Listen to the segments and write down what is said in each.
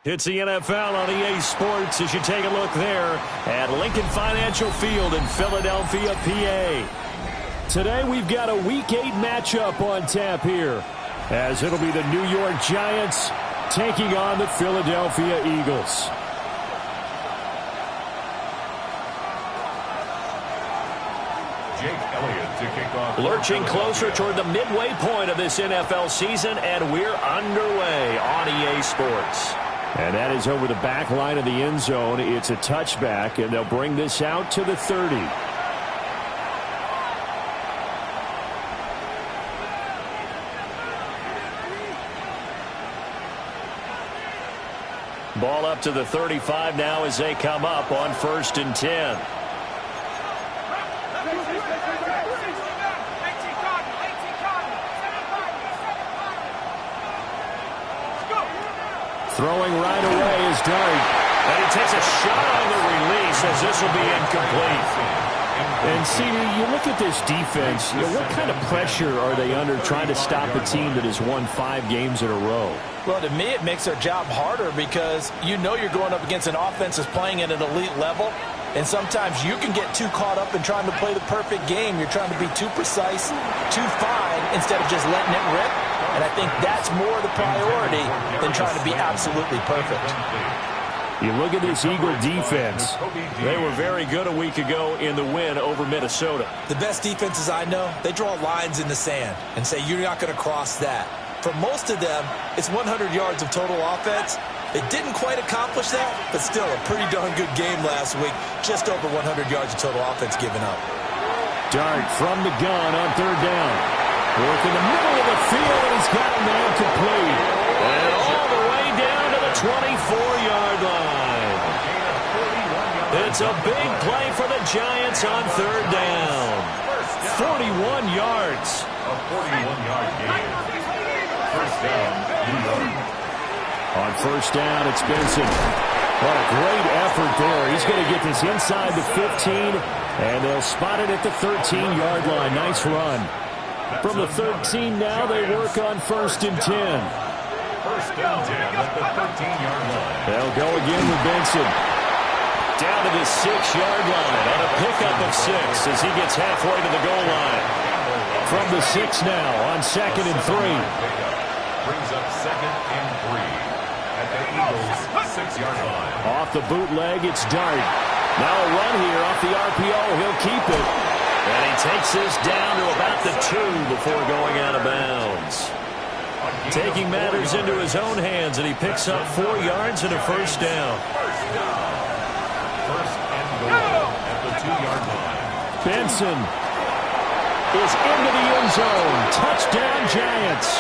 It's the NFL on EA Sports as you take a look there at Lincoln Financial Field in Philadelphia, PA. Today we've got a Week 8 matchup on tap here, as it'll be the New York Giants taking on the Philadelphia Eagles. Lurching closer toward the midway point of this NFL season, and we're underway on EA Sports. And that is over the back line of the end zone. It's a touchback, and they'll bring this out to the 30. Ball up to the 35 now as they come up on 1st and 10. Throwing right away is Dart. And he takes a shot on the release as this will be incomplete. And, CD, you look at this defense, what kind of pressure are they under trying to stop a team that has won 5 games in a row? Well, to me, it makes their job harder because you know you're going up against an offense that's playing at an elite level. And sometimes you can get too caught up in trying to play the perfect game. You're trying to be too precise, too fine, instead of just letting it rip. And I think that's more the priority than trying to be absolutely perfect. You look at this Eagle defense. They were very good a week ago in the win over Minnesota. The best defenses I know, they draw lines in the sand and say you're not going to cross that. For most of them, it's 100 yards of total offense. They didn't quite accomplish that, but still a pretty darn good game last week. Just over 100 yards of total offense given up. Dart from the gun on 3rd down. Work in the middle of the field, and he's got a man complete. And all the way down to the 24-yard line. It's a big play for the Giants on 3rd down. 41 yards. A 41-yard gain. First down, New York. On 1st down, it's Benson. What a great effort there. He's going to get this inside the 15, and they'll spot it at the 13-yard line. Nice run. From the 13 now, they work on 1st and 10. 1st and 10 at the 13-yard line. They'll go again with Benson. Down to the 6-yard line on a pickup of 6 as he gets halfway to the goal line. From the 6 now on 2nd and 3. Brings up 2nd and 3 at the Eagles' 6-yard line. Off the bootleg, it's Dart. Now a run here off the RPO. He'll keep it. And he takes this down to about the 2 before going out of bounds. Taking matters into his own hands, and he picks up 4 yards and a 1st down. 1st and goal at the 2-yard line. Benson is into the end zone. Touchdown, Giants.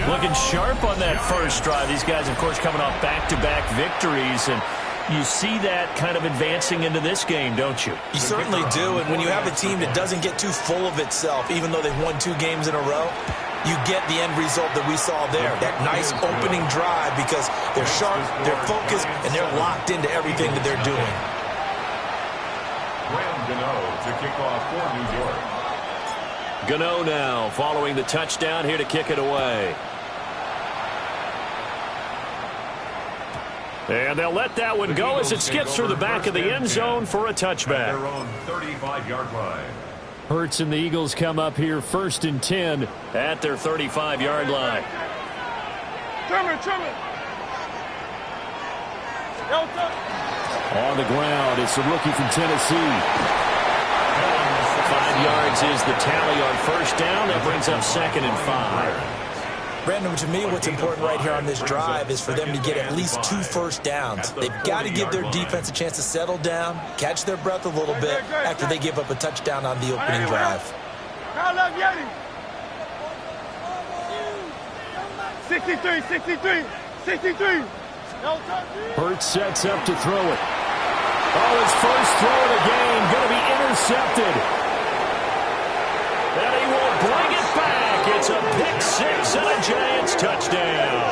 Looking sharp on that first drive. These guys, of course, coming off back-to-back victories, and you see that kind of advancing into this game, don't you? You certainly do, and when you have a team that doesn't get too full of itself, even though they've won 2 games in a row, you get the end result that we saw there, that nice opening drive, because they're sharp, they're focused, and they're locked into everything that they're doing. Gano to kick off for New York. Gano now following the touchdown here to kick it away. And they'll let that one go as it skips through the back of the end zone for a touchback. Their own 35-yard line. Hurts and the Eagles come up here 1st and 10 at their 35-yard line. On the ground, it's the rookie from Tennessee. 5 yards is the tally on 1st down. That brings up 2nd and 5. Brandon, to me, what's important right here on this drive is for them to get at least 2 first downs. They've got to give their defense a chance to settle down, catch their breath a little bit after they give up a touchdown on the opening drive. 63. Hurts sets up to throw it. Oh, his first throw of the game going to be intercepted. And he will bring it back. It's a pick 6 and a Giants touchdown.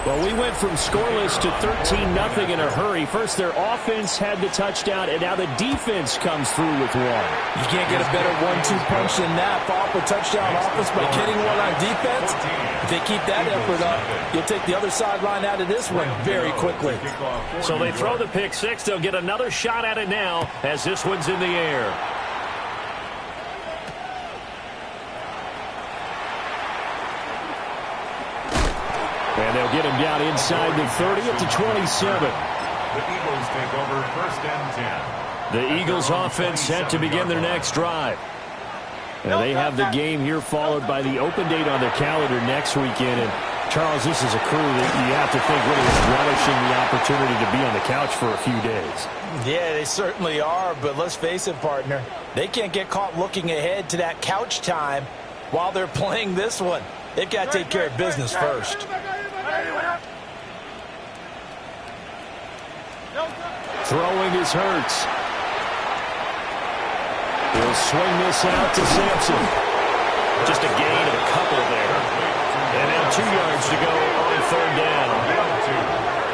Well, we went from scoreless to 13-0 in a hurry. First, their offense had the touchdown, and now the defense comes through with one. You can't get a better 1-2 punch than that. Follow up a touchdown offense by getting one on defense. If they keep that effort up, you'll take the other sideline out of this one very quickly. So they throw the pick six. They'll get another shot at it now as this one's in the air. And they'll get him down inside the 30 at the 27. The Eagles take over 1st and 10. The Eagles offense set to begin their next drive. And they have the game here followed by the open date on their calendar next weekend. And Charles, this is a crew that you have to think really is relishing the opportunity to be on the couch for a few days. Yeah, they certainly are, but let's face it, partner. They can't get caught looking ahead to that couch time while they're playing this one. They've got to take care of business first. Throwing is Hurts. He'll swing this out to Sampson. Just a gain of a couple there. And now 2 yards to go on 3rd down.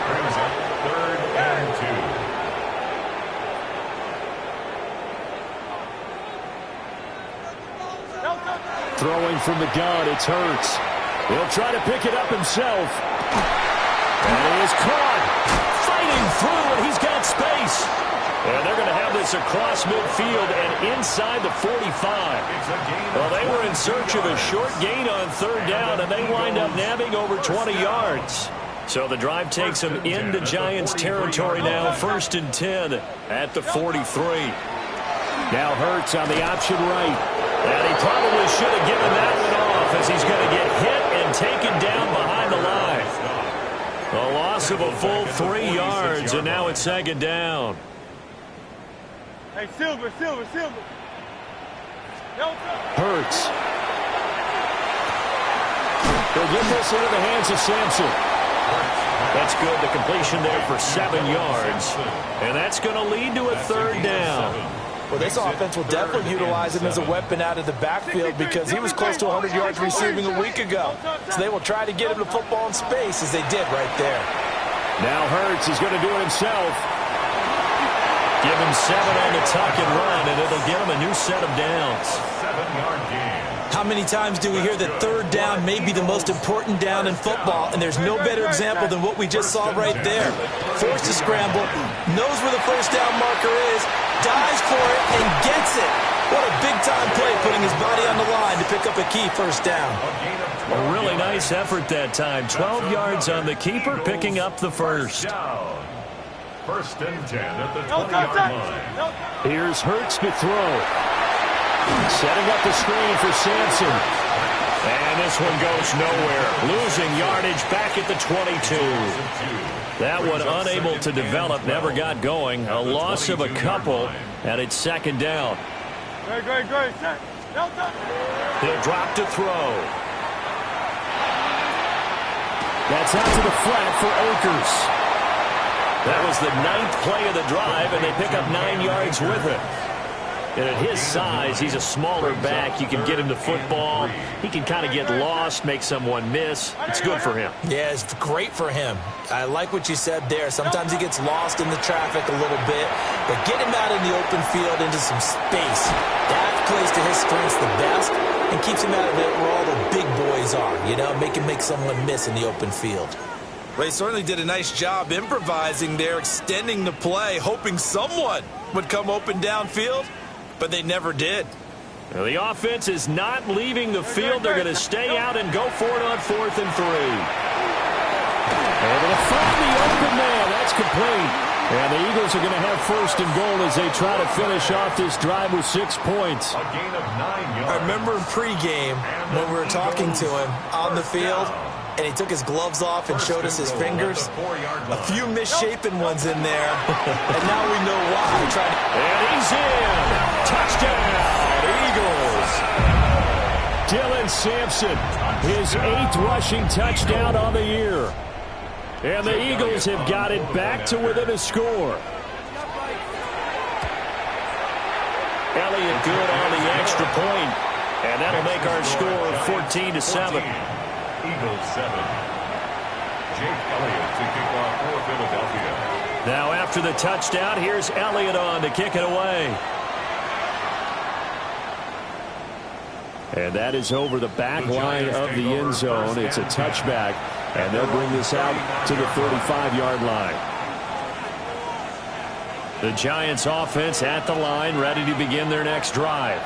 Brings up 3rd and 2. Throwing from the gun, it's Hurts. He'll try to pick it up himself. And he is caught. Fighting through, and he's got space. And they're going to have this across midfield and inside the 45. Well, they were in search of a short gain on 3rd down, and they wind up nabbing over 20 yards. So the drive takes them into Giants territory now, 1st and 10 at the 43. Now Hurts on the option right. And he probably should have given that one off as he's going to get hit and taken down behind the line. A loss of a full 3 yards, and now it's 2nd down. Hey, Silver. Hurts. They'll get this into the hands of Sampson. That's good. The completion there for 7 yards. And that's going to lead to a 3rd down. Well, this offense will definitely utilize him as a weapon out of the backfield because he was close to 100 yards receiving a week ago. So they will try to get him the football in space as they did right there. Now Hurts is going to do it himself. Give him 7 on the tuck and run, and it'll give him a new set of downs. 7-yard gain. How many times do we hear that 3rd down may be the most important down in football, and there's no better example than what we just saw right there. Forced to scramble, knows where the 1st down marker is, dives for it, and gets it. What a big-time play, putting his body on the line to pick up a key 1st down. A really nice effort that time. 12 yards on the keeper, picking up the 1st. 1st and 10 at the 20-yard line. Here's Hurts to throw. Setting up the screen for Sampson. And this one goes nowhere. Losing yardage back at the 22. That one unable to develop, never got going. A loss of a couple, and it's 2nd down. Great. He'll drop to throw. That's out to the flat for Akers. That was the 9th play of the drive, and they pick up 9 yards with it. And at his size, he's a smaller back. You can get him the football. He can kind of get lost, make someone miss. It's good for him. Yeah, it's great for him. I like what you said there. Sometimes he gets lost in the traffic a little bit, but get him out in the open field into some space. That plays to his strengths the best and keeps him out of it where all the big boys are, you know, make someone miss in the open field. Well, he certainly did a nice job improvising there, extending the play, hoping someone would come open downfield. But they never did. Well, the offense is not leaving the field. They're going to stay out and go for it on 4th and 3. Able to find the open man. That's complete. And the Eagles are going to have 1st and goal as they try to finish off this drive with 6 points. A gain of 9 yards. I remember in pregame when we were talking to him on the field, and he took his gloves off and showed us his fingers. A few misshapen ones in there, and now we know why. And he's in. Touchdown, Eagles. Dylan Sampson, his 8th rushing touchdown on the year. And the Eagles have got it back to within a score. Elliott good on the extra point, and that'll make our score 14-7. Eagles 7. Jake Elliott to kick off for Philadelphia. Now after the touchdown, here's Elliott on to kick it away. And that is over the back line of the end zone. It's a touchback, and they'll bring this out to the 35-yard line. The Giants offense at the line, ready to begin their next drive.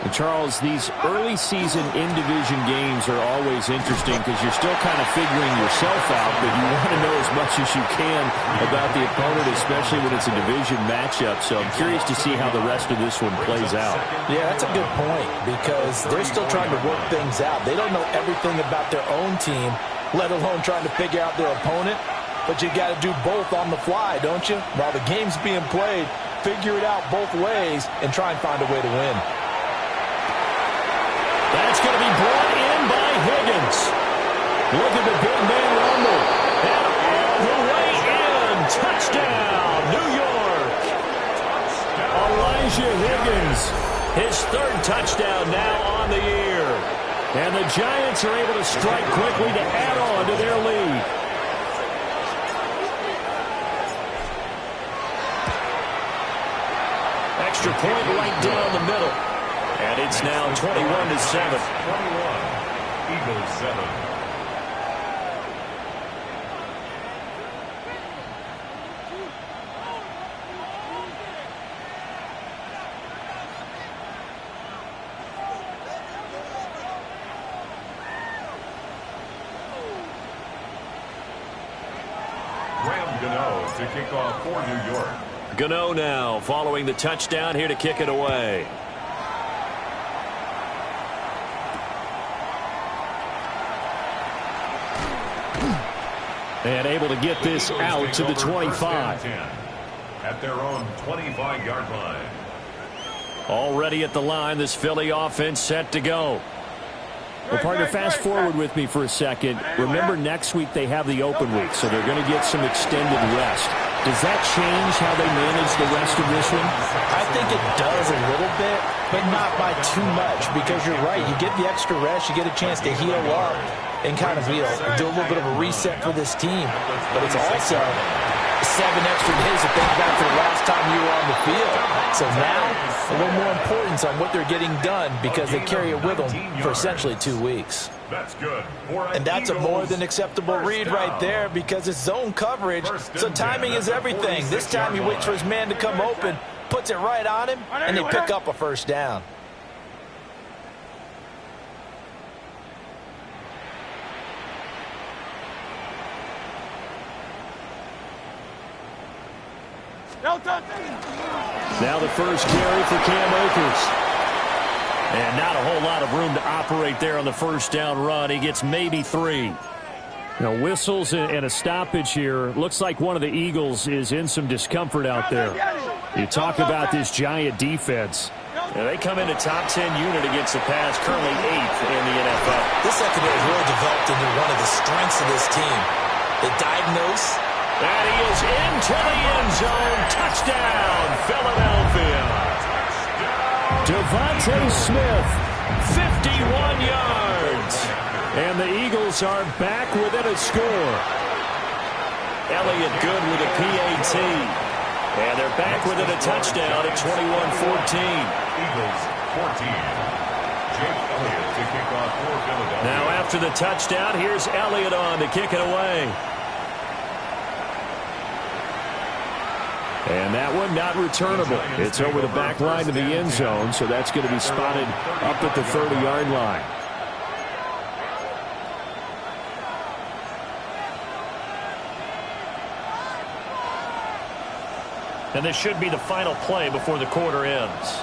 And Charles, these early season in-division games are always interesting because you're still kind of figuring yourself out, but you want to know as much as you can about the opponent, especially when it's a division matchup. So I'm curious to see how the rest of this one plays out. Yeah, that's a good point because they're still trying to work things out. They don't know everything about their own team, let alone trying to figure out their opponent. But you got to do both on the fly, don't you? While the game's being played, figure it out both ways and try and find a way to win. That's going to be brought in by Higgins. Look at the big man rumble. And all the way in. Touchdown, New York. Elijah Higgins. His third touchdown now on the year. And the Giants are able to strike quickly to add on to their lead. Extra point right down the middle. And it's now 21-7. 21, Eagles 7. Graham Gano to kick off for New York. Gano now following the touchdown here to kick it away. And able to get this out to the 25. At their own 25-yard line. Already at the line, this Philly offense set to go. Well, partner, fast forward with me for a second. Remember, next week they have the open week, so they're going to get some extended rest. Does that change how they manage the rest of this one? I think it does a little bit, but not by too much, because you're right. You get the extra rest, you get a chance to heal up and kind of, do a little bit of a reset for this team. But it's also 7 extra days to think back to the last time you were on the field. So now, a little more importance on what they're getting done because they carry it with them for essentially 2 weeks. That's good. And that's a more than acceptable read right there because it's zone coverage, so timing is everything. This time he waits for his man to come open, puts it right on him, and they pick up a first down. Now the first carry for Cam Akers. And not a whole lot of room to operate there on the first down run. He gets maybe 3. Now whistles and a stoppage here. Looks like one of the Eagles is in some discomfort out there. You talk about this Giant defense. Now they come into top 10 unit against the pass, currently 8th in the NFL. This secondary has really developed into one of the strengths of this team. They diagnose. And he is into the end zone. Touchdown, Philadelphia. Devontae Smith, 51 yards. And the Eagles are back within a score. Elliott good with a PAT. And they're back within a touchdown at 21-14. Eagles 14. Jake Elliott to kick off for Philadelphia. Now after the touchdown, here's Elliott on to kick it away. And that one not returnable. It's over the back line of the end zone, so that's going to be spotted up at the 30-yard line. And this should be the final play before the quarter ends.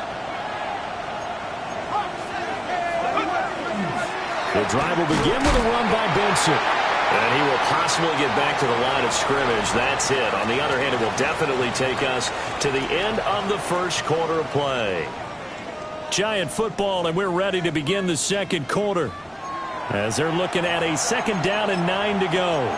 The drive will begin with a run by Benson. And he will possibly get back to the line of scrimmage. That's it. On the other hand, it will definitely take us to the end of the first quarter of play. Giant football, and we're ready to begin the second quarter as they're looking at a 2nd down and 9 to go.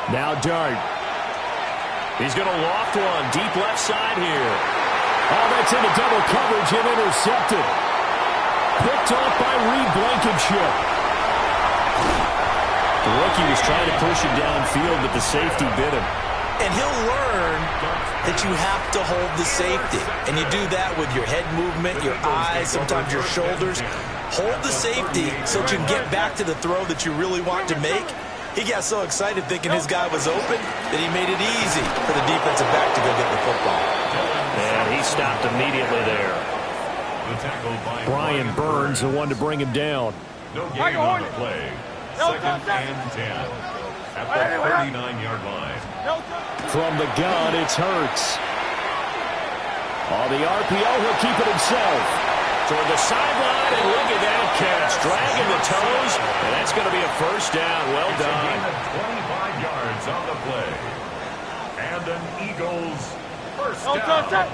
Now Dart. He's going to loft one. Deep left side here. Oh, that's into double coverage and intercepted. Picked off by Reed Blankenship. The rookie was trying to push it downfield, but the safety bit him. And he'll learn that you have to hold the safety. And you do that with your head movement, your eyes, sometimes your shoulders. Hold the safety so that you can get back to the throw that you really want to make. He got so excited thinking his guy was open that he made it easy for the defensive back to go get the football. And he stopped immediately there. Brian Burns, the one to bring him down. No gain on the play. Second and 10 at the 39-yard line. From the gun, it's Hurts. On the RPO, he'll keep it himself. Toward the sideline, and look at that catch. Dragging the toes, and that's going to be a first down. Well done. 25 yards on the play. And an Eagles first down.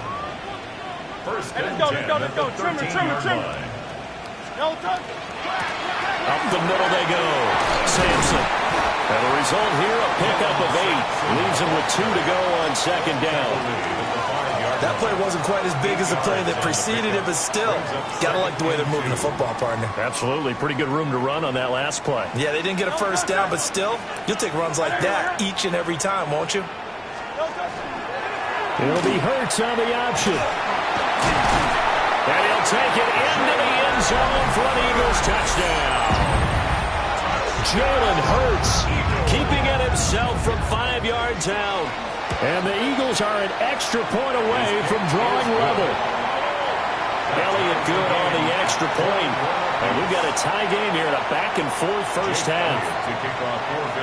First and 10 at the 13-yard line. Up the middle they go. Sampson. And the result here, a pickup of 8. Leaves him with 2 to go on second down. That play wasn't quite as big as the play that preceded it, but still, gotta like the way they're moving the football, partner. Absolutely. Pretty good room to run on that last play. Yeah, they didn't get a first down, but still, you'll take runs like that each and every time, won't you? It'll be Hurts on the option. And he'll take it into the end zone for an Eagles touchdown. Jalen Hurts keeping it himself from 5 yards out. And the Eagles are an extra point away from drawing level. Elliott good on the extra point. And we've got a tie game here in a back-and-forth first half.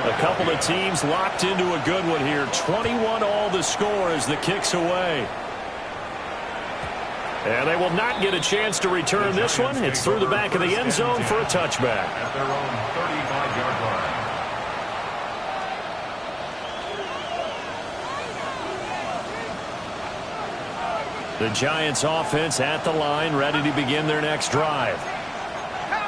A couple of teams locked into a good one here. 21 all the score as the kick's away. And they will not get a chance to return this one. It's through the back of the end zone for a touchback. At their own 35-yard line. The Giants offense at the line, ready to begin their next drive.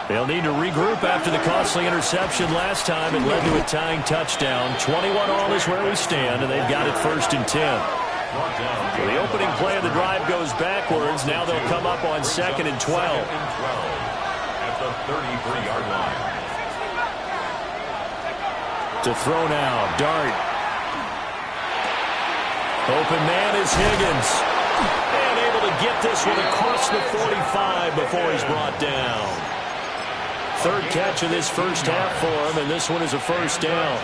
They'll need to regroup after the costly interception last time. It led to a tying touchdown. 21 all is where we stand, and they've got it first and 10. So the opening play of the drive goes backwards. Now they'll come up on second and 12. At the 33-yard line. To throw now, Dart. Open man is Higgins. And able to get this one across the 45 before he's brought down. Third catch of this first half for him, and this one is a first down.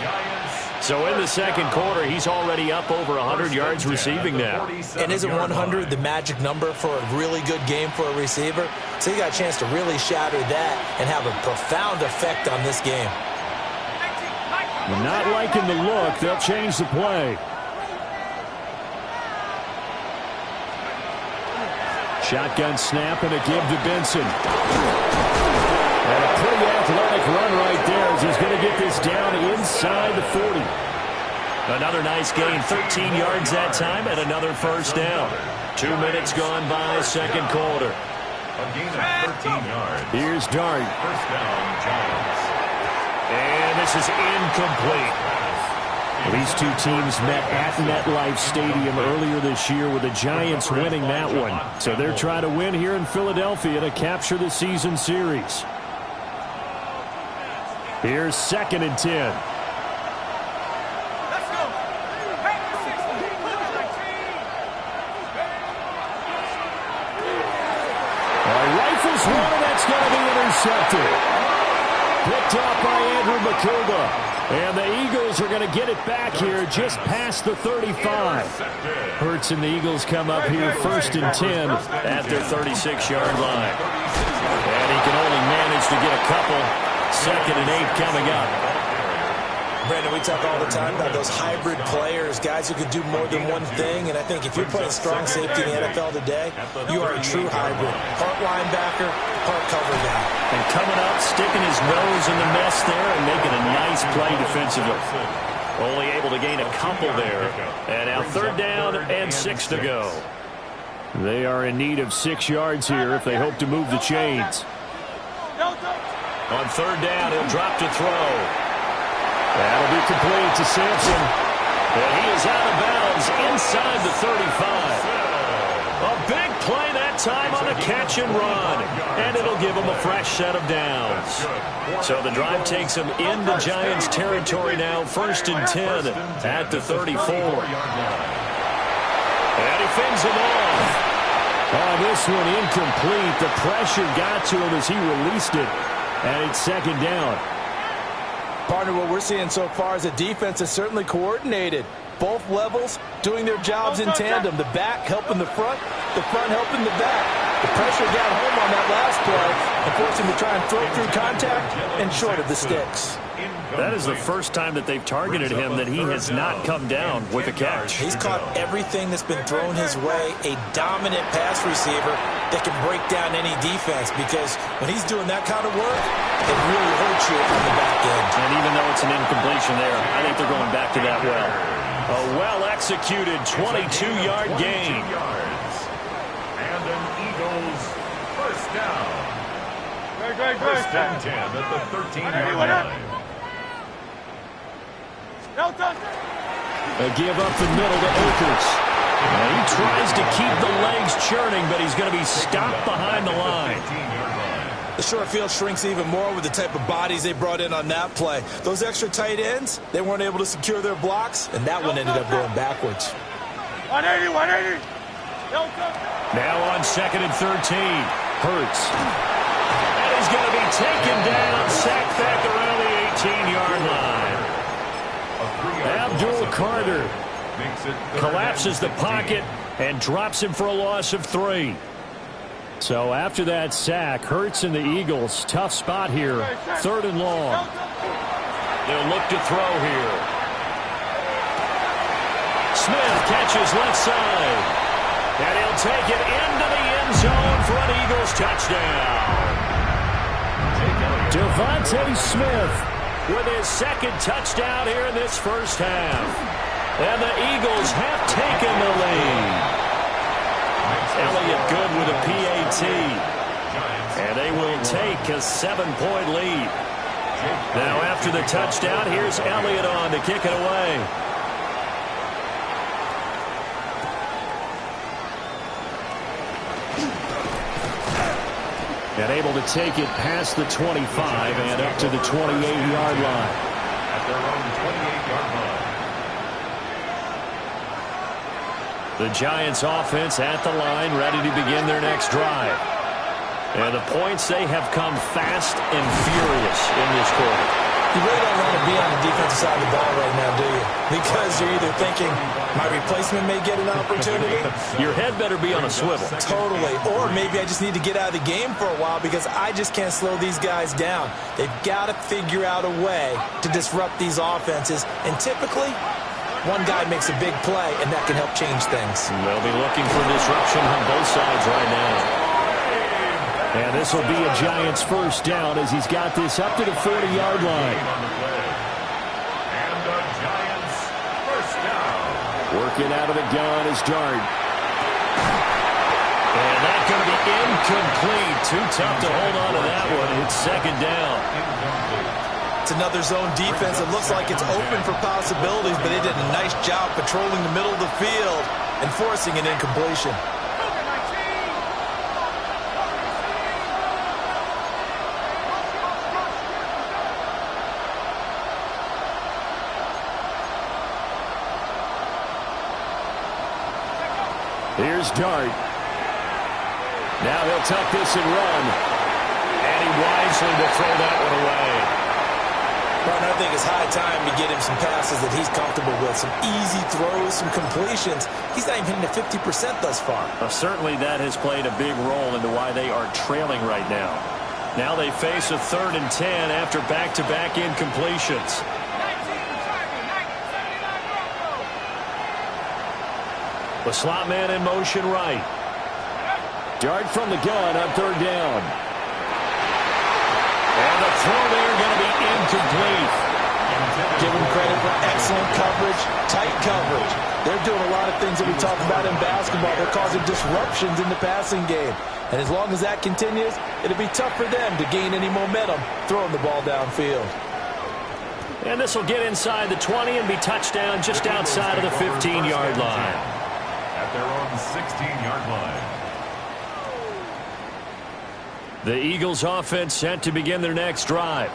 So in the second quarter, he's already up over 100 yards receiving now. And isn't 100 the magic number for a really good game for a receiver? So he got a chance to really shatter that and have a profound effect on this game. Not liking the look. They'll change the play. Shotgun snap and a give to Benson. And a pretty athletic run right there as he's going to get this down inside the 40. Another nice gain, 13 yards that time, and another first down. 2 minutes gone by, second quarter. A gain of 13 yards. Here's Dart. First down, Giants. And this is incomplete. These two teams met at MetLife Stadium earlier this year with the Giants winning that one. So they're trying to win here in Philadelphia to capture the season series. Here's second and 10. Let's go. Rifles one, and that's going to be intercepted. Picked off by Andrew McCurba. And the Eagles are going to get it back here just past the 35. Hurts and the Eagles come up here first and 10 at their 36-yard line. And he can only manage to get a couple. Second and 8 coming up. Brandon, we talk all the time about those hybrid players, guys who can do more than one thing. And I think if you're playing strong safety in the NFL today, you are a true hybrid. Part linebacker, part cover guy. And coming up, sticking his nose in the mess there and making a nice play defensively. Only able to gain a couple there. And now third down and 6 to go. They are in need of 6 yards here if they hope to move the chains. On third down, he'll drop to throw. That'll be complete to Sampson. And he is out of bounds inside the 35. A big play that time on a catch and run. And it'll give him a fresh set of downs. So the drive takes him into Giants territory now. 1st and 10 at the 34. And he fends him off. Oh, this one incomplete. The pressure got to him as he released it. And it's 2nd down. Partner, what we're seeing so far is the defense is certainly coordinated. Both levels doing their jobs in tandem. The back helping the front helping the back. The pressure got home on that last play and forced him to try and throw through contact and short of the sticks. That is the first time that they've targeted him that he has not come down with a catch. He's caught everything that's been thrown his way. A dominant pass receiver that can break down any defense, because when he's doing that kind of work, it really hurts you on the back end. And even though it's an incompletion there, I think they're going back to that well. A well-executed 22-yard gain. And an Eagles first down. Great. First and 10 at the 13-yard line. A give up the middle to Akers. And he tries to keep the legs churning, but he's going to be stopped behind the line. The short field shrinks even more with the type of bodies they brought in on that play. Those extra tight ends, they weren't able to secure their blocks, and that one ended up going backwards. 180. Now on 2nd and 13. Hurts. And he's going to be taken down, sacked back around the 18-yard line. Abdul Carter collapses the pocket and drops him for a loss of 3. So after that sack, Hurts and the Eagles, tough spot here. 3rd and long. They'll look to throw here. Smith catches left side. And he'll take it into the end zone for an Eagles touchdown. Devontae Smith with his 2nd touchdown here in this first half. And the Eagles have taken the lead. Elliott good with a PAT. And they will take a 7-point lead. Now after the touchdown, here's Elliott on to kick it away. And able to take it past the 25 and up to the 28-yard line. At their own 28-yard line. The Giants offense at the line, ready to begin their next drive. And the points, they have come fast and furious in this quarter. You really don't want to be on the defensive side of the ball right now, do you? Because you're either thinking, my replacement may get an opportunity. Your head better be on a swivel. Totally. Or maybe I just need to get out of the game for a while because I just can't slow these guys down. They've got to figure out a way to disrupt these offenses. And typically, one guy makes a big play, and that can help change things. They'll be looking for disruption on both sides right now. And this will be a Giants first down as he's got this up to the 40-yard line. And the Giants first down. Working out of the gun is Dart. And that's going to be incomplete. Too tough to hold on to that one. It's 2nd down. It's another zone defense. It looks like it's open for possibilities, but they did a nice job patrolling the middle of the field and forcing an incompletion. Here's Dart. Now he'll tuck this and run. And he wisely will throw that one away. Well, I think it's high time to get him some passes that he's comfortable with. Some easy throws, some completions. He's not even hitting at 50% thus far. Certainly that has played a big role into why they are trailing right now. Now they face a 3rd and 10 after back-to-back incompletions. The slot man in motion right. Dart from the gun on 3rd down. And the throw there going to be incomplete. Give them credit for excellent coverage, tight coverage. They're doing a lot of things that we talk about in basketball. They're causing disruptions in the passing game. And as long as that continues, it'll be tough for them to gain any momentum throwing the ball downfield. And this will get inside the 20 and be touchdown just outside of the 15-yard line. At their own 16-yard line. The Eagles offense set to begin their next drive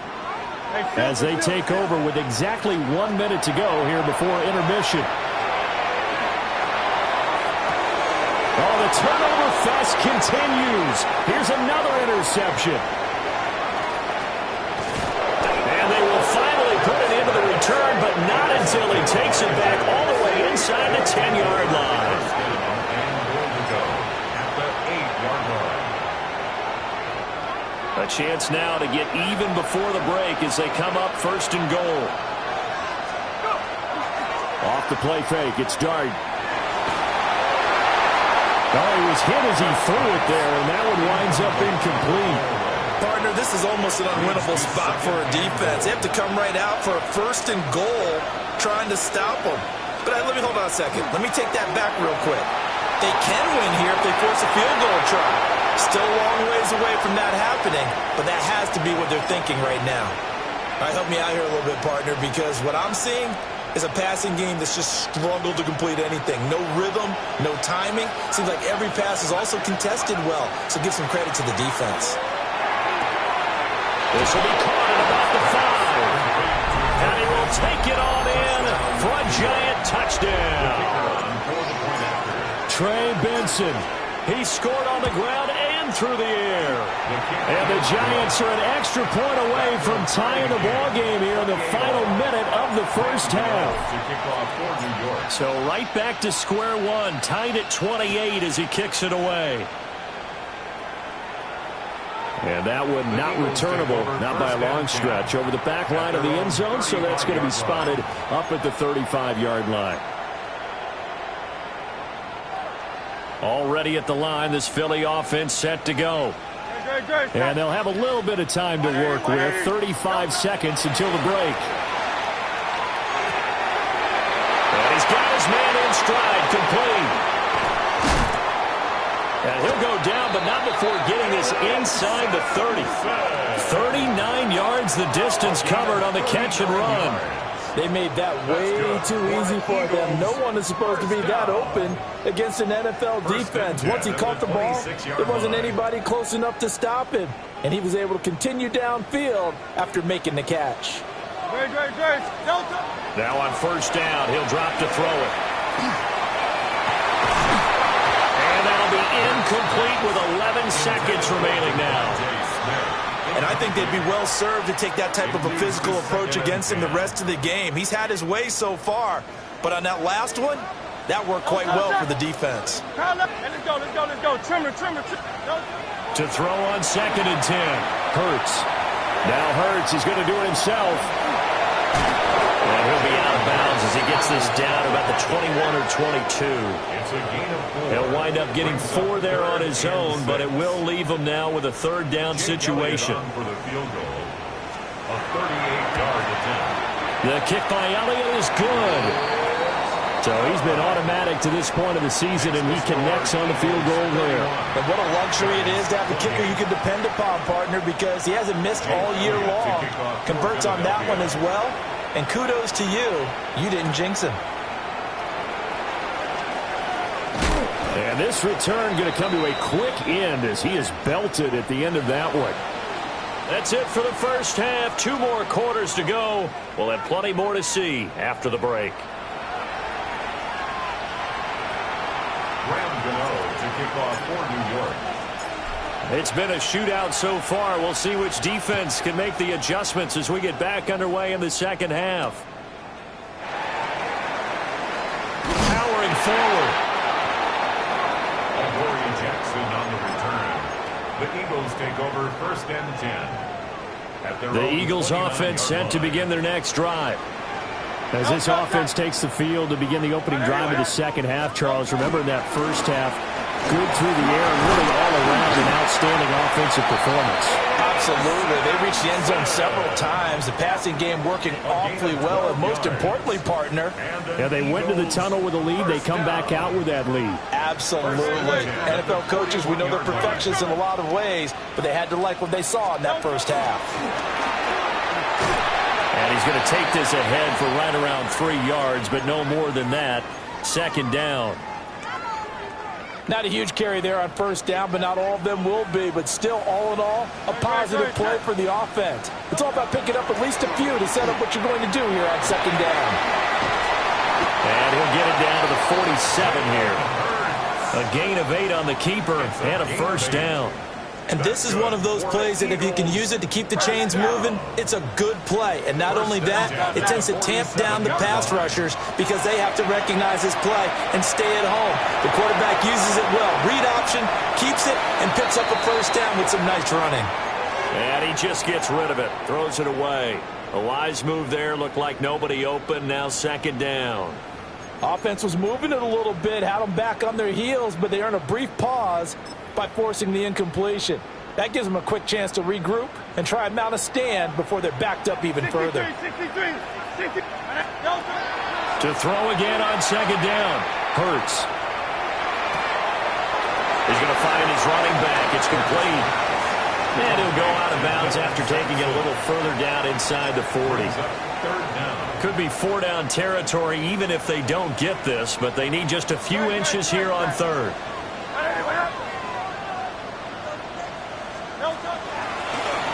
as they take over with exactly 1 minute to go here before intermission. Oh, the turnover fest continues. Here's another interception. And they will finally put it into the return, but not until he takes it back all the way inside the 10-yard line. A chance now to get even before the break as they come up first and goal. Off the play fake, it's Dart. Oh, he was hit as he threw it there, and that one winds up incomplete. Partner, this is almost an unwinnable spot for a defense. They have to come right out for a first and goal trying to stop them. But let me hold on a second. Let me take that back real quick. They can win here if they force a field goal try. Still a long ways away from that happening, but that has to be what they're thinking right now. All right, help me out here a little bit, partner, because what I'm seeing is a passing game that's just struggled to complete anything. No rhythm, no timing. Seems like every pass is also contested well, so give some credit to the defense. This will be caught at about the 5. And he will take it on in for a giant touchdown. Trey Benson. He scored on the ground and through the air. And the Giants are an extra point away from tying the ball game here in the final minute of the first half. So right back to square one, tied at 28 as he kicks it away. And that one not returnable, not by a long stretch, over the back line of the end zone, so that's going to be spotted up at the 35-yard line. Already at the line, this Philly offense set to go. And they'll have a little bit of time to work with, 35 seconds until the break. And he's got his man in stride, complete. And he'll go down, but not before getting this inside the 30. 39 yards the distance covered on the catch and run. They made that way too easy for them. No one is supposed to be that open against an NFL defense. Once he caught the ball, there wasn't anybody close enough to stop him. And he was able to continue downfield after making the catch. Now on first down, he'll drop to throw it. And that'll be incomplete with 11 seconds remaining now. And I think they'd be well served to take that type of a physical approach against him the rest of the game. He's had his way so far, but on that last one, that worked quite well for the defense. Let's go. Trimmer. To throw on 2nd and 10. Hurts. Now Hurts is going to do it himself. And he'll be out of bounds as he gets this down about the 21 or 22. He'll wind up getting 4 there on his own, but it will leave him now with a 3rd down situation. The kick by Elliott is good. So he's been automatic to this point of the season, and he connects on the field goal there. And what a luxury it is to have a kicker you can depend upon, partner, because he hasn't missed all year long. Converts on that one as well. And kudos to you. You didn't jinx him. And this return going to come to a quick end as he is belted at the end of that one. That's it for the first half. 2 more quarters to go. We'll have plenty more to see after the break. To kick off for New York. It's been a shootout so far. We'll see which defense can make the adjustments as we get back underway in the second half. Powering forward. Corey Jackson on the return. The Eagles take over 1st and 10. The Eagles offense set to begin their next drive. As this offense takes the field to begin the opening drive of the second half, Charles, remember in that first half, good through the air and really all around an outstanding offensive performance. Absolutely. They reached the end zone several times. The passing game working awfully well, and most importantly, partner. Yeah, they went to the tunnel with a lead. They come back out with that lead. Absolutely. NFL coaches, we know they're perfectionists in a lot of ways, but they had to like what they saw in that first half. And he's going to take this ahead for right around 3 yards, but no more than that. Second down. Not a huge carry there on first down, but not all of them will be. But still, all in all, a positive play for the offense. It's all about picking up at least a few to set up what you're going to do here on second down. And he'll get it down to the 47 here. A gain of 8 on the keeper and a first down. And this is one of those plays that if you can use it to keep the chains moving, it's a good play. And not only that, it tends to tamp down the pass rushers because they have to recognize this play and stay at home. The quarterback uses it well. Read option, keeps it, and picks up a first down with some nice running. And he just gets rid of it, throws it away. A wise move there, looked like nobody open, now second down. Offense was moving it a little bit, had them back on their heels, but they earn a brief pause by forcing the incompletion. That gives them a quick chance to regroup and try and mount a stand before they're backed up even further. To throw again on second down. Hurts. He's going to find his running back. It's complete. And he'll go out of bounds after taking it a little further down inside the 40. Could be 4-down territory even if they don't get this, but they need just a few inches here on third.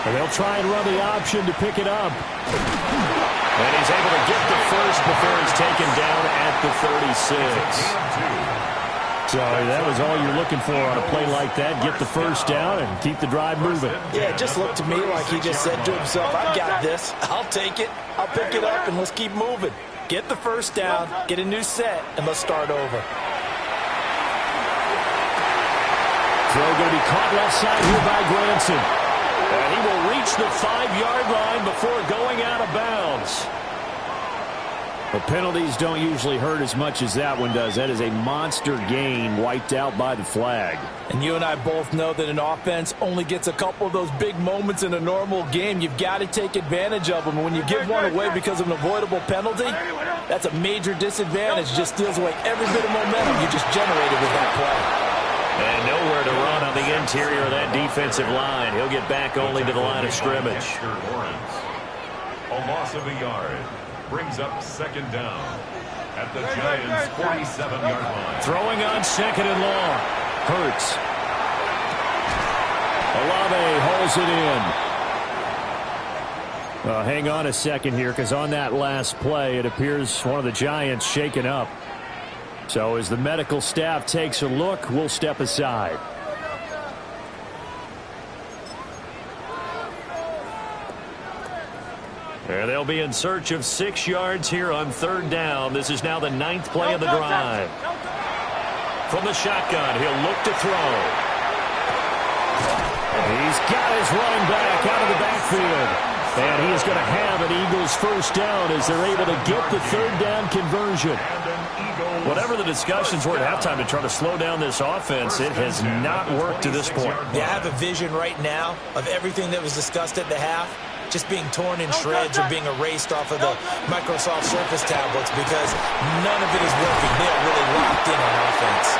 And they'll try and run the option to pick it up. And he's able to get the first before he's taken down at the 36. So that was all you're looking for on a play like that. Get the first down and keep the drive moving. Yeah, it just looked to me like he just said to himself, I've got this. I'll take it. I'll pick it up, and let's keep moving. Get the first down, get a new set, and let's start over. Throw going to be caught left side here by Granson. And he will reach the 5-yard line before going out of bounds. The penalties don't usually hurt as much as that one does. That is a monster gain wiped out by the flag. And you and I both know that an offense only gets a couple of those big moments in a normal game. You've got to take advantage of them. And when you give one away because of an avoidable penalty, that's a major disadvantage. Just steals away every bit of momentum you just generated with that play. And nowhere to run on the interior of that defensive line. He'll get back only to the line of scrimmage. A loss of a yard brings up second down at the Giants' 47-yard line. Throwing on second and long. Hurts. Olave hauls it in. Hang on a second here, because on that last play, it appears one of the Giants shaken up. So as the medical staff takes a look, we'll step aside. And they'll be in search of 6 yards here on third down. This is now the 9th play of the drive. From the shotgun, he'll look to throw. He's got his running back out of the backfield. And he is going to have an Eagles first down as they're able to get the third down conversion. Whatever the discussions were at halftime to try to slow down this offense, it has not worked to this point. Yeah, I have a vision right now of everything that was discussed at the half just being torn in shreds or being erased off of the Microsoft Surface tablets because none of it is working. They are really locked in on offense.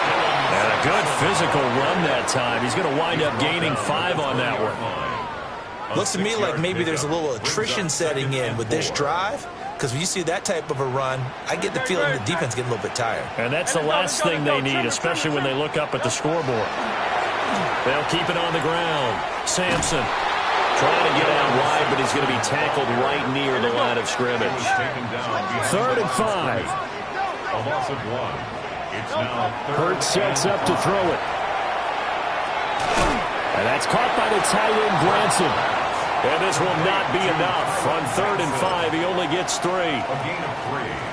And a good physical run that time. He's going to wind up gaining 5 on that one. Looks to me like maybe there's a little attrition setting in with this drive. Because when you see that type of a run, I get the feeling the defense getting a little bit tired. And that's the last thing they need, especially when they look up at the scoreboard. They'll keep it on the ground. Sampson trying to get out wide, but he's going to be tackled right near the line of scrimmage. 3rd and 5. A loss of 1. It's now Hurts sets up to throw it. And that's caught by the tight end, Granson. And this will not be enough. On 3rd and 5, he only gets 3.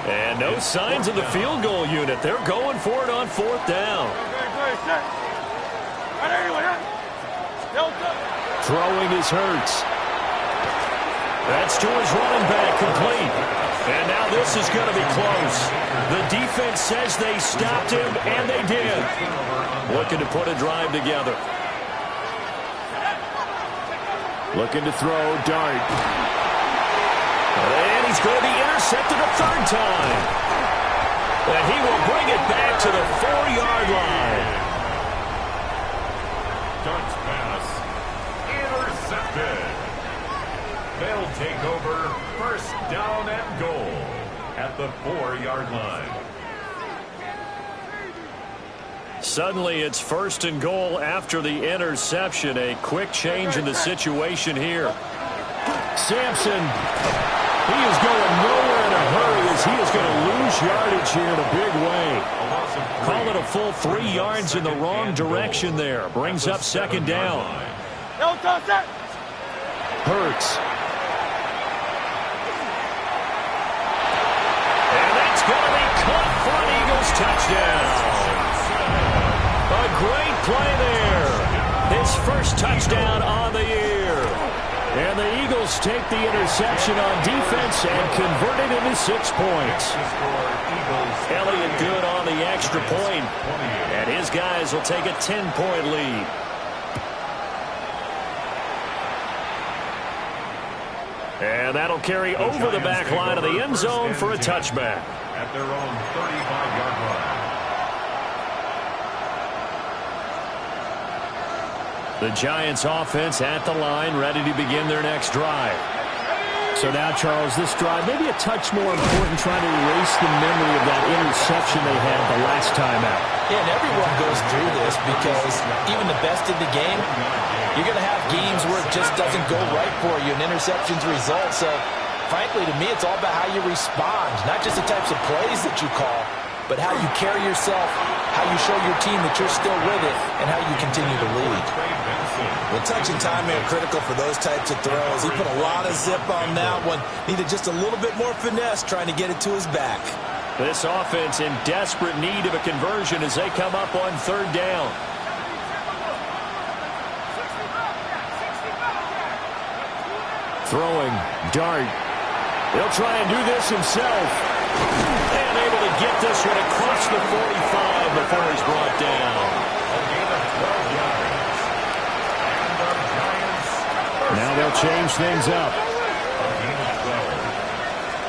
And no signs of the field goal unit. They're going for it on 4th down. Throwing is Hurts. That's to his running back, complete. And now this is going to be close. The defense says they stopped him, and they did. Looking to put a drive together. Looking to throw, dart. And he's going to be intercepted a 3rd time. And he will bring it back to the 4-yard line. Dart's pass intercepted. They'll take over first down and goal at the 4-yard line. Suddenly, it's 1st and goal after the interception. A quick change in the situation here. Sampson, he is going nowhere in a hurry as he is going to lose yardage here in a big way. Call it a full 3 yards in the wrong direction there. Brings up 2nd down. Hurts. And that's going to be caught for an Eagles touchdown. A great play there. His first touchdown on the year. And the Eagles take the interception on defense and convert it into 6 points. Elliott good on the extra point. And his guys will take a 10-point lead. And that'll carry over the back line of the end zone for a touchback. At their own 35-yard line. The Giants offense at the line, ready to begin their next drive. So now, Charles, this drive maybe a touch more important, trying to erase the memory of that interception they had the last time out. Yeah, and everyone goes through this because even the best in the game, you're going to have games where it just doesn't go right for you, and interceptions result. So, frankly, to me, it's all about how you respond, not just the types of plays that you call, but how you carry yourself, how you show your team that you're still with it, and how you continue to lead. Well, touch and time are critical for those types of throws. He put a lot of zip on that one. Needed just a little bit more finesse trying to get it to his back. This offense in desperate need of a conversion as they come up on 3rd down. Throwing, Dart. He'll try and do this himself. And able to get this one across the 45 before he's brought down. Now they'll change things up.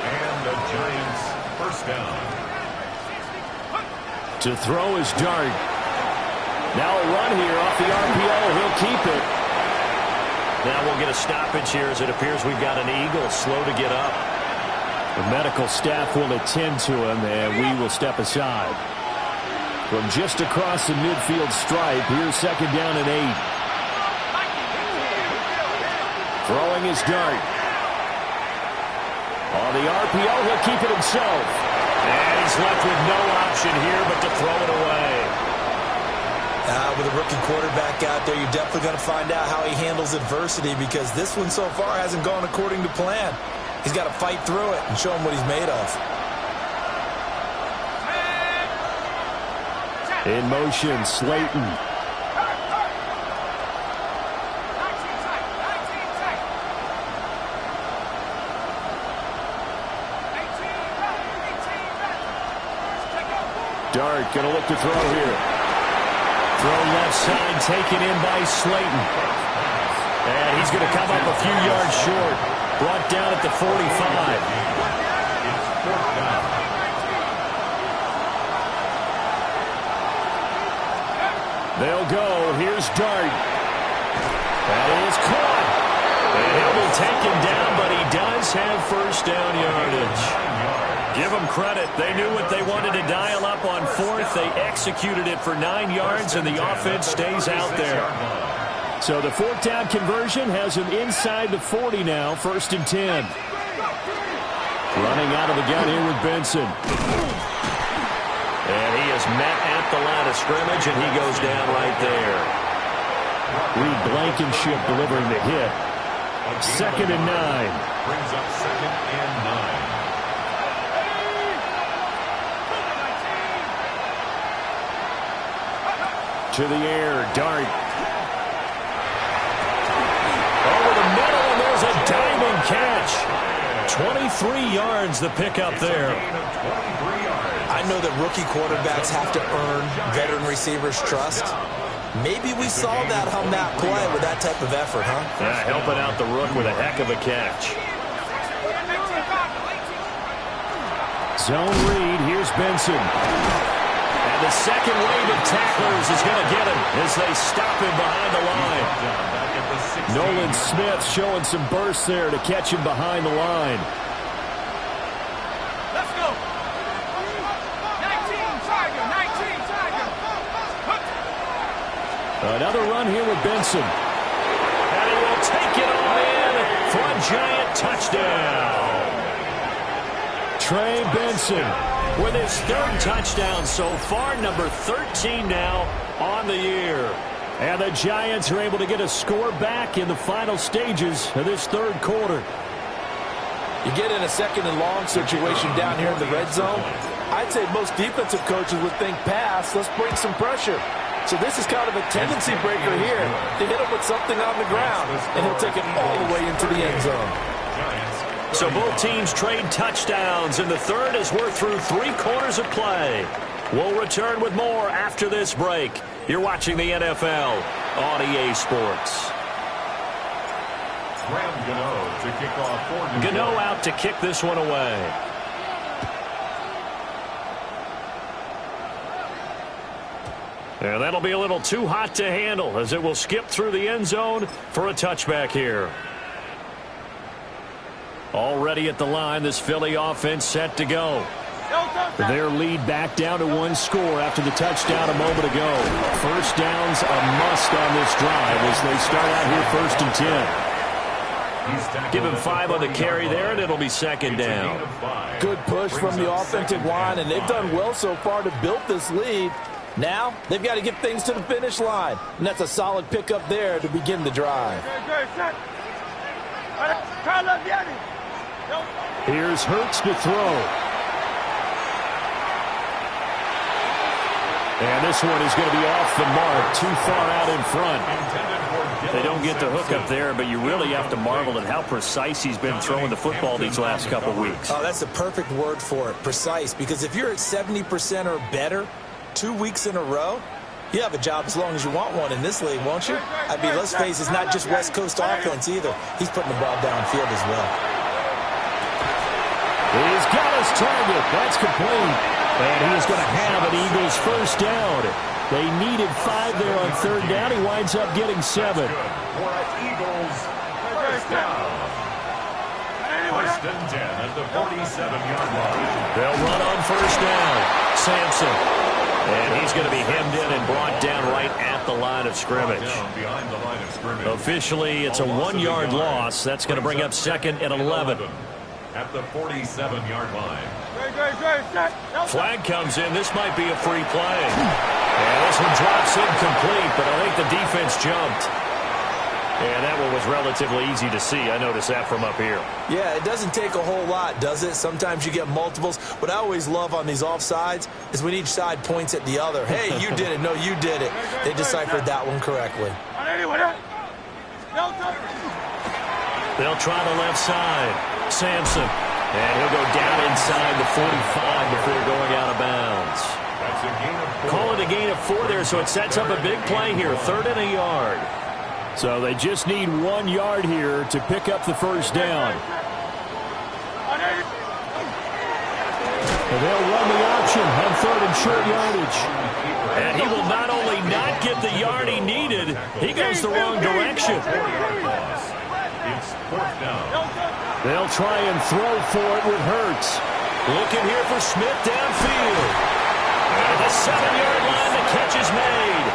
And the Giants first down. To throw is Dart. Now a run here off the RPO. He'll keep it. Now we'll get a stoppage here as it appears we've got an Eagle slow to get up. The medical staff will attend to him, and we will step aside. From just across the midfield stripe, here's 2nd down and 8. Throwing his Dart. On the RPO, he'll keep it himself. And he's left with no option here but to throw it away. With a rookie quarterback out there, you're definitely going to find out how he handles adversity, because this one so far hasn't gone according to plan. He's got to fight through it and show him what he's made of. In motion, Slayton. Dart going to look to throw here. Throw left side taken in by Slayton. And he's going to come up a few yards short. Brought down at the 45. They'll go. Here's Dart. That is caught. And he'll be taken down, but he does have first down yardage. Give them credit. They knew what they wanted to dial up on 4th. They executed it for 9 yards, and the offense stays out there. So the 4th down conversion has him inside the 40 now, 1st and 10. Running out of the gun here with Benson. And he is met at the line of scrimmage, and he goes down right there. Reed Blankenship delivering the hit. 2nd and 9. Brings up 2nd and 9. To the air, Dart. Over the middle, and there's a diving catch. 23 yards the pickup there. I know that rookie quarterbacks have to earn veteran receivers' trust. Maybe we saw that on that play with that type of effort, huh? Yeah, helping out the rook with a heck of a catch. Zone read, here's Benson. And the second wave of tacklers is going to get him as they stop him behind the line. Nolan Smith showing some burst there to catch him behind the line. Another run here with Benson. And he will take it all in for a giant touchdown. Trey Benson with his third touchdown so far, number 13 now on the year. And the Giants are able to get a score back in the final stages of this third quarter. You get in a second and long situation down here in the red zone. I'd say most defensive coaches would think pass, let's bring some pressure. So this is kind of a tendency breaker here to hit him with something on the ground, and he'll take it all the way into the end zone. So both teams trade touchdowns in the third as we're through 3 quarters of play. We'll return with more after this break. You're watching the NFL on EA Sports. Gano to kick off for New Gano York. out to kick this one away. And that'll be a little too hot to handle as it will skip through the end zone for a touchback here. Already at the line, this Philly offense set to go. Their lead back down to 1 score after the touchdown a moment ago. First down's a must on this drive as they start out here 1st and 10. Give him 5 on the carry there, and it'll be second down. Good push from the offensive line, and they've done well so far to build this lead. Now they've got to get things to the finish line, and that's a solid pickup there to begin the drive. Here's Hurts to throw. And this one is going to be off the mark, too far out in front. They don't get the hook up there, but you really have to marvel at how precise he's been throwing the football these last couple weeks. Oh, that's the perfect word for it, precise, because if you're at 70% or better 2 weeks in a row, you have a job as long as you want one in this league, won't you? I mean, let's face it, it's not just West Coast offense either. He's putting the ball downfield as well. He's got his target. That's complete. And he's going to have an Eagles first down. They needed 5 there on 3rd down. He winds up getting 7. For Eagles first down. 1st and 10 at the 47-yard line. They'll run on 1st down. Sampson. And he's going to be hemmed in and brought down right at the line of scrimmage. Behind the line of scrimmage. Officially, it's a 1-yard loss. That's going to bring up 2nd and 11. At the 47-yard line. Flag comes in. This might be a free play. And this one drops incomplete, but I think the defense jumped. And that one was relatively easy to see. I noticed that from up here. Yeah, it doesn't take a whole lot, does it? Sometimes you get multiples. What I always love on these offsides is when each side points at the other. Hey, you did it. No, you did it. They deciphered that one correctly. They'll try the left side. Sampson. And he'll go down inside the 45 before going out of bounds. That's a gain of 4. Call it a gain of 4 there, so it sets up a big play here. 3rd and a yard. So they just need 1 yard here to pick up the first down. And they'll run the option on 3rd and short yardage. And he will not only not get the yard he needed, he goes the wrong direction. It's 4th down. They'll try and throw for it with Hurts. Looking here for Smith downfield. At the 7-yard line, the catch is made.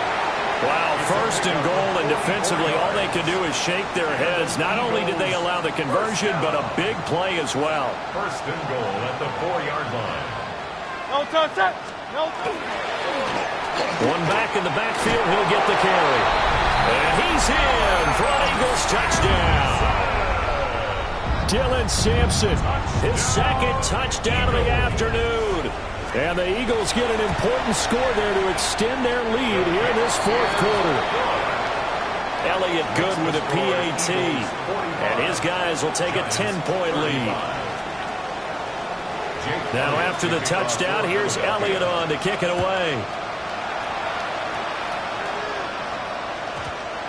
Wow, 1st and goal, and defensively, all they can do is shake their heads. Not only did they allow the conversion, but a big play as well. 1st and goal at the 4-yard line. One back in the backfield, he'll get the carry. And he's in for an Eagles touchdown. Dylan Sampson, his 2nd touchdown of the afternoon. And the Eagles get an important score there to extend their lead here in this 4th quarter. Elliott good with a PAT. And his guys will take a 10-point lead. Now after the touchdown, here's Elliott on to kick it away.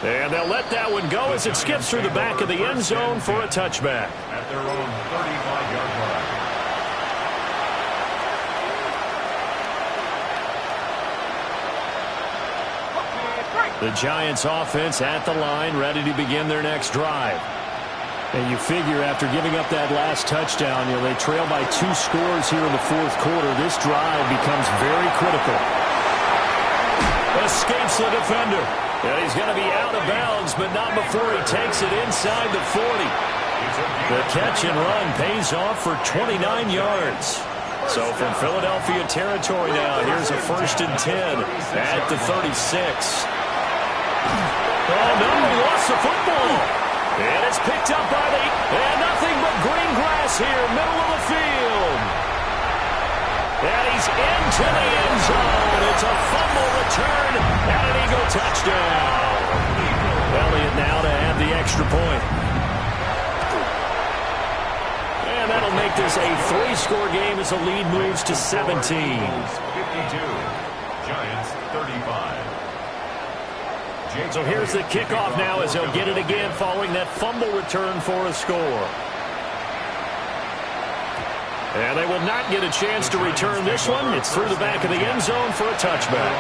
And they'll let that one go as it skips through the back of the end zone for a touchback. At their own 35-yard line. The Giants offense at the line, ready to begin their next drive. And you figure after giving up that last touchdown, they trail by 2 scores here in the 4th quarter. This drive becomes very critical. Escapes the defender. And he's going to be out of bounds, but not before he takes it inside the 40. The catch and run pays off for 29 yards. So from Philadelphia territory now, here's a 1st and 10 at the 36. Oh, no, he lost the football. And it's picked up by and nothing but green grass here, middle of the field. And he's into the end zone. It's a fumble return and an Eagle touchdown. Elliott now to add the extra point. And that'll make this a 3-score game as the lead moves to 17. 52, Giants 35. So here's the kickoff now as he'll get it again following that fumble return for a score. And they will not get a chance to return this one. It's through the back of the end zone for a touchback.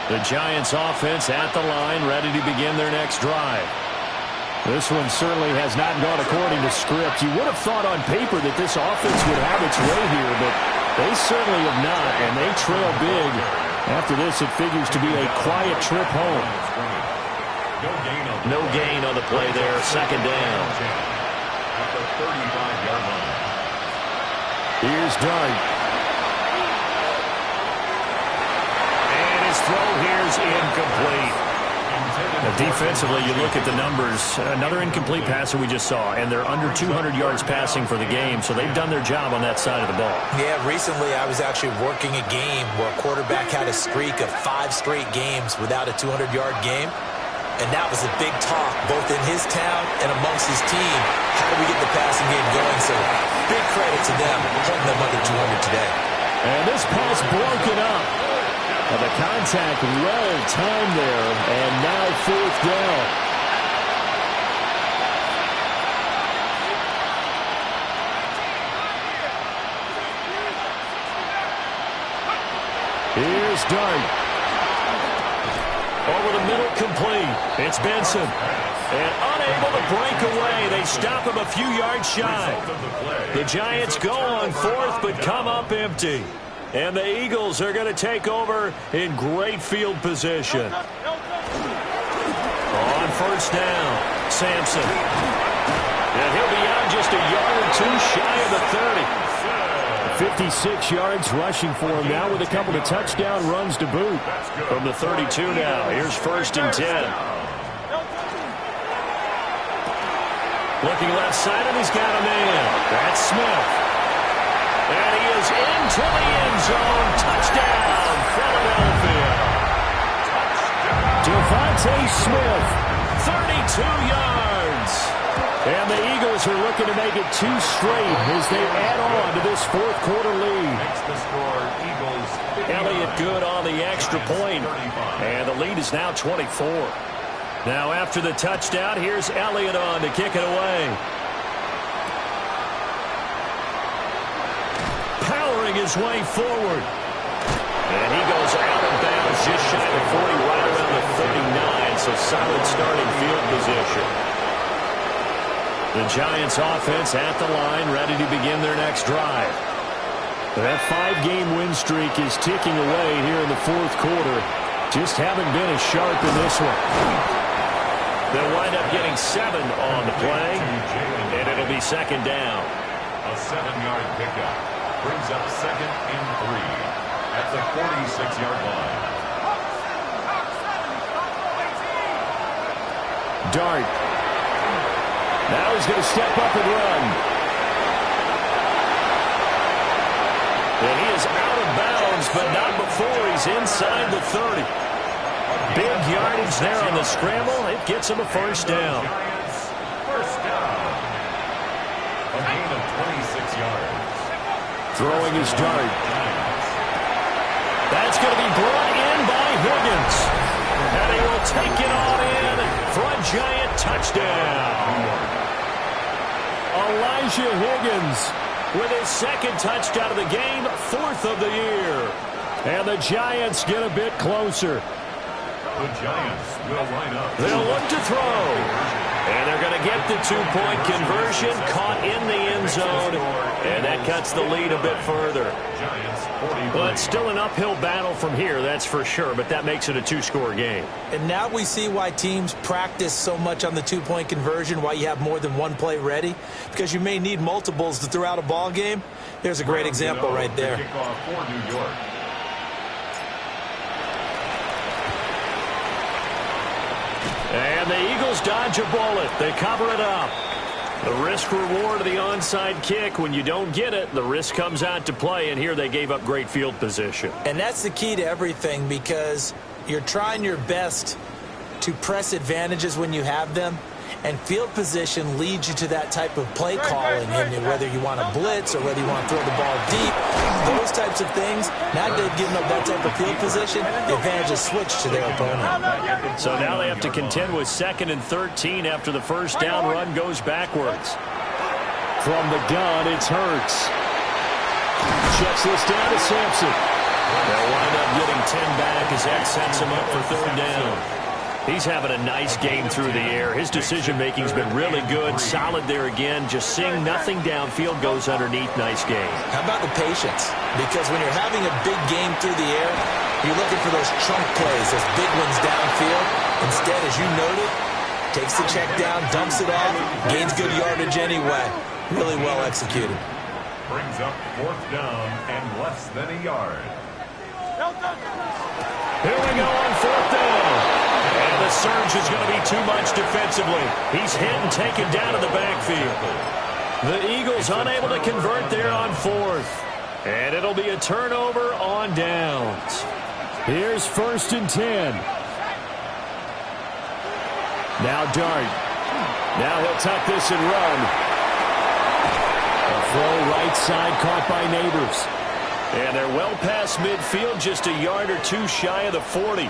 The Giants offense at the line, ready to begin their next drive. This one certainly has not gone according to script. You would have thought on paper that this offense would have its way here, but they certainly have not, and they trail big. After this, it figures to be a quiet trip home. No gain on the play there, 2nd down. At the 35-yard line. Here's Dart. And his throw here's incomplete. Now, defensively, you look at the numbers. Another incomplete passer we just saw, and they're under 200 yards passing for the game, so they've done their job on that side of the ball. Yeah, recently I was actually working a game where a quarterback had a streak of 5 straight games without a 200-yard game, and that was a big talk both in his town and amongst his team. How do we get the passing game going? So big credit to them holding them under 200 today. And this pass broken up. The contact well timed there, and now 4th down. Here's Dart. Over the middle, complete. It's Benson. And unable to break away. They stop him a few yards shy. The Giants go on 4th, but come up empty. And the Eagles are going to take over in great field position. On 1st down, Sampson. And he'll be out just a yard or 2 shy of the 30. 56 yards rushing for him now with a couple of touchdown runs to boot. From the 32 now, here's 1st and 10. Looking left side, and he's got a man. That's Smith. And he is into the end zone. Touchdown, Philadelphia. Devontae Smith, 32 yards. And the Eagles are looking to make it 2 straight as they add on to this 4th quarter lead. Makes the score Eagles 59. Elliott good on the extra point. And the lead is now 24. Now after the touchdown, here's Elliott on to kick it away. His way forward. And he goes out of bounds just shy of 40, right around the 39, so solid starting field position. The Giants offense at the line, ready to begin their next drive. That 5-game win streak is ticking away here in the 4th quarter. Just haven't been as sharp in this one. They'll wind up getting 7 on the play, and it'll be 2nd down. A 7-yard pickup. Brings up 2nd and 3 at the 46-yard line. Dart. Now he's going to step up and run. And he is out of bounds, but not before he's inside the 30. Big yardage there on the scramble. It gets him a 1st down. Giants, 1st down. A gain of 26 yards. Throwing his Dart. That's going to be brought in by Higgins. And he will take it on in for a Giant touchdown. Elijah Higgins with his 2nd touchdown of the game, 4th of the year. And the Giants get a bit closer. The Giants will line up. They'll look to throw. And they're going to get the two-point conversion, caught in the end zone, and that cuts the lead a bit further. Well, it's still an uphill battle from here, that's for sure, but that makes it a two-score game. And now we see why teams practice so much on the two-point conversion, why you have more than one play ready, because you may need multiples to throw out a ball game. There's a great example right there. And the Eagles dodge a bullet. They cover it up. The risk-reward of the onside kick, when you don't get it, the risk comes out to play, and here they gave up great field position. And that's the key to everything, because you're trying your best to press advantages when you have them, and field position leads you to that type of play calling, and whether you want to blitz or whether you want to throw the ball deep, those types of things. Now they've given up that type of field position, the advantage is switched to their opponent. So now they have to contend with 2nd and 13 after the first down run goes backwards. From the gun, it's Hurts. Checks this down to Sampson. They'll wind up getting 10 back as that sets him up for 3rd down. He's having a nice game through the air. His decision-making's been really good. Solid there again. Just seeing nothing downfield, goes underneath. Nice game. How about the patience? Because when you're having a big game through the air, you're looking for those chunk plays, those big ones downfield. Instead, as you noted, takes the check down, dumps it off, gains good yardage anyway. Really well executed. Brings up 4th down and less than a yard. Here we go on 4th down. And the surge is going to be too much defensively. He's hit and taken down in the backfield. The Eagles unable to convert there on 4th. And it'll be a turnover on downs. Here's 1st and 10. Now Dart. Now he'll tuck this and run. A throw right side caught by Neighbors. And they're well past midfield, just a yard or two shy of the 40.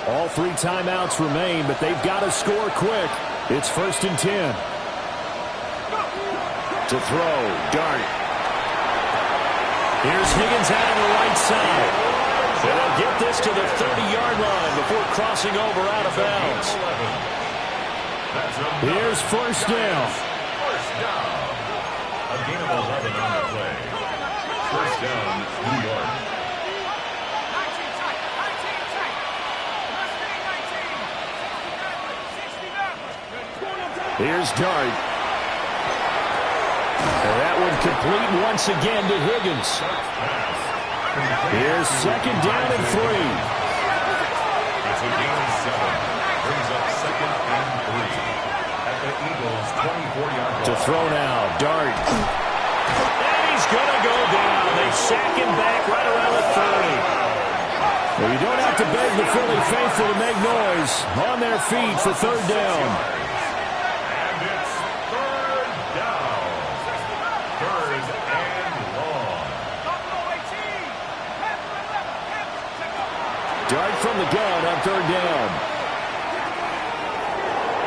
All 3 timeouts remain, but they've got to score quick. It's 1st and 10. To throw, Dart. Here's Higgins out on the right side. And they'll get this to the 30-yard line before crossing over out of bounds. Here's 1st down. 1st down. A gain of 11 on the play. 1st down, New York. Here's Dart. And that one complete once again to Higgins. Here's 2nd down and 3. It's a gain of 7. Brings up 2nd and 3. At the Eagles' 24-yard line. To throw now, Dart. And he's going to go down. They sack him back right around the 30. Well, you don't have to beg the Philly faithful to make noise. On their feet for 3rd down. And it's 3rd down. 3rd and long. Dart from the gun on 3rd down.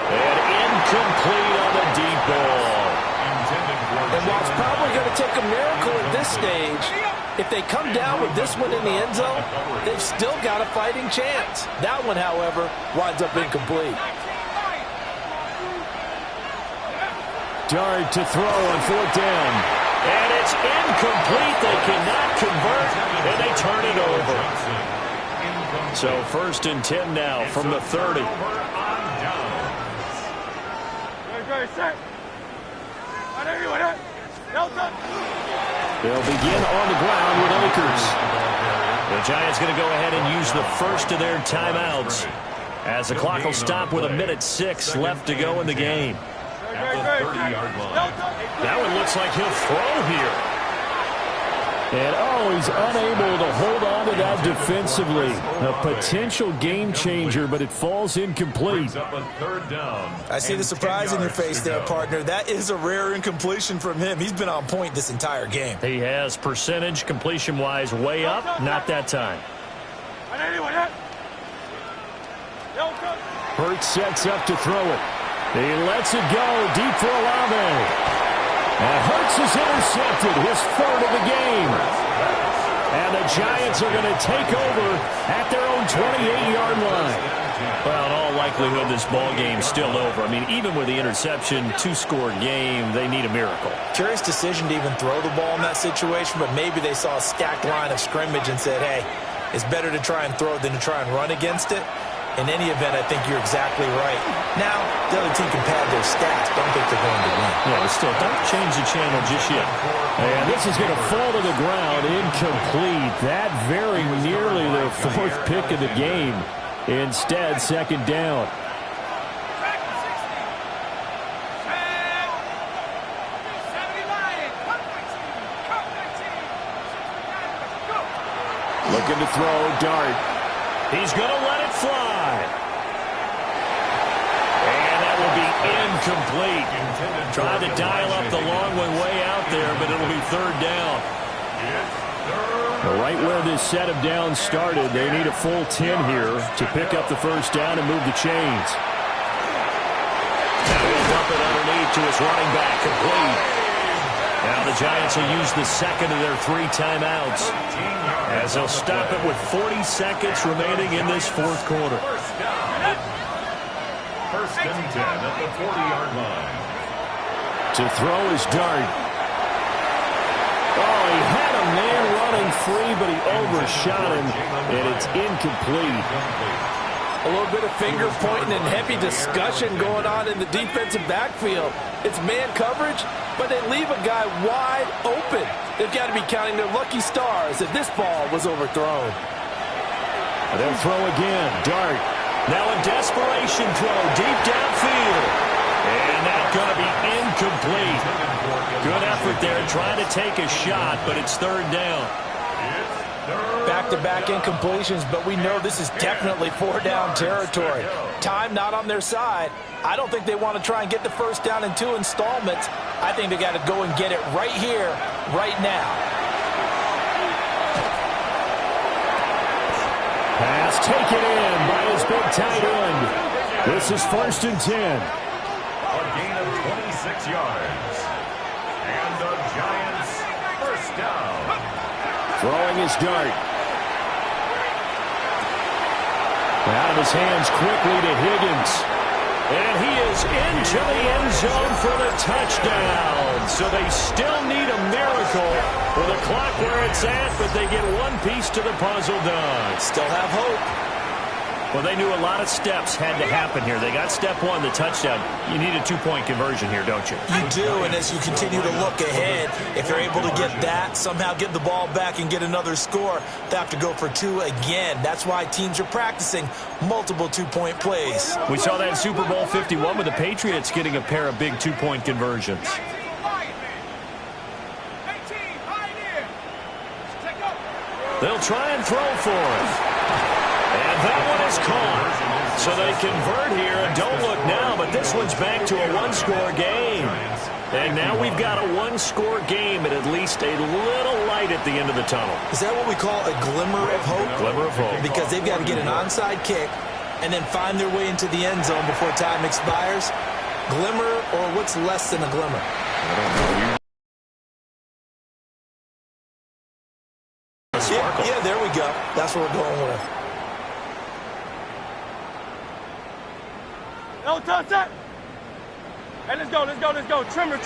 And incomplete on the deep ball. And while it's probably going to take a miracle at this stage, if they come down with this one in the end zone, they've still got a fighting chance. That one, however, winds up incomplete. Dart to throw on 4th down. And it's incomplete. They cannot convert, and they turn it over. So 1st and 10 now from the 30. They'll begin on the ground with Akers. The Giants going to go ahead and use the first of their timeouts, as the clock will stop with 1:06 left to go in the game. At the 30-yard line. That one looks like he'll throw here. And, he's unable to hold on to that defensively. A potential game changer, but it falls incomplete. Up a 3rd down. I see the surprise in your face there, partner. That is a rare incompletion from him. He's been on point this entire game. He has percentage, completion-wise, way up. Not that time. Hurts sets up to throw it. He lets it go deep for Olave. And Hurts is intercepted, his third of the game. And the Giants are going to take over at their own 28-yard line. Well, in all likelihood, this ball game's still over. I mean, even with the interception, two-score game, they need a miracle. Curious decision to even throw the ball in that situation, but maybe they saw a stacked line of scrimmage and said, hey, it's better to try and throw than to try and run against it. In any event, I think you're exactly right. Now, the other team can pad their stats, but I don't think they're going to win. Yeah, but still, don't change the channel just yet. And this is going to fall to the ground, incomplete. That very nearly their fourth pick of the game. Instead, second down. Looking to throw, Dart. He's going to let it fly. And that will be incomplete. Tried to dial up the long one way out there, but it'll be third down. Right where this set of downs started, they need a full 10 here to pick up the first down and move the chains. Now he'll dump it underneath to his running back, complete. Now the Giants will use the second of their 3 timeouts as they'll stop it with 40 seconds remaining in this fourth quarter. First and 10 at the 40-yard line. To throw is Dart. Oh, he had a man running free, but he overshot him, and it's incomplete. A little bit of finger pointing and heavy discussion going on in the defensive backfield. It's man coverage, but they leave a guy wide open. They've got to be counting their lucky stars that this ball was overthrown. They'll throw again. Dart. Now a desperation throw deep downfield. And that's going to be incomplete. Good effort there trying to take a shot, but it's third down. Back-to-back incompletions, but we know this is definitely four-down territory. Time not on their side. I don't think they want to try and get the first down in 2 installments. I think they got to go and get it right here, right now. Pass taken in by his big tight end. This is first and 10. A gain of 26 yards. And the Giants first down. Throwing his Dart. Out of his hands quickly to Higgins. And he is into the end zone for the touchdown. So they still need a miracle with the clock where it's at, but they get one piece to the puzzle done. Still have hope. Well, they knew a lot of steps had to happen here. They got step 1, the touchdown. You need a 2-point conversion here, don't you? You do, and as you continue to look ahead, if you're able to get that, somehow get the ball back and get another score, they have to go for 2 again. That's why teams are practicing multiple 2-point plays. We saw that in Super Bowl 51 with the Patriots getting a pair of big 2-point conversions. They'll try and throw for it. And that one is caught. So they convert here, and don't look now, but this one's back to a 1-score game. And now we've got a 1-score game and at least a little light at the end of the tunnel. Is that what we call a glimmer of hope? Glimmer of hope. Because they've got to get an onside kick and then find their way into the end zone before time expires. Glimmer, or what's less than a glimmer? I don't know. Yeah, there we go. That's what we're going with. No, touch that. Hey, let's go. Trimmer.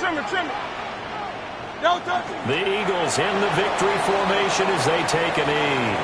No touch. The Eagles in the victory formation as they take a knee.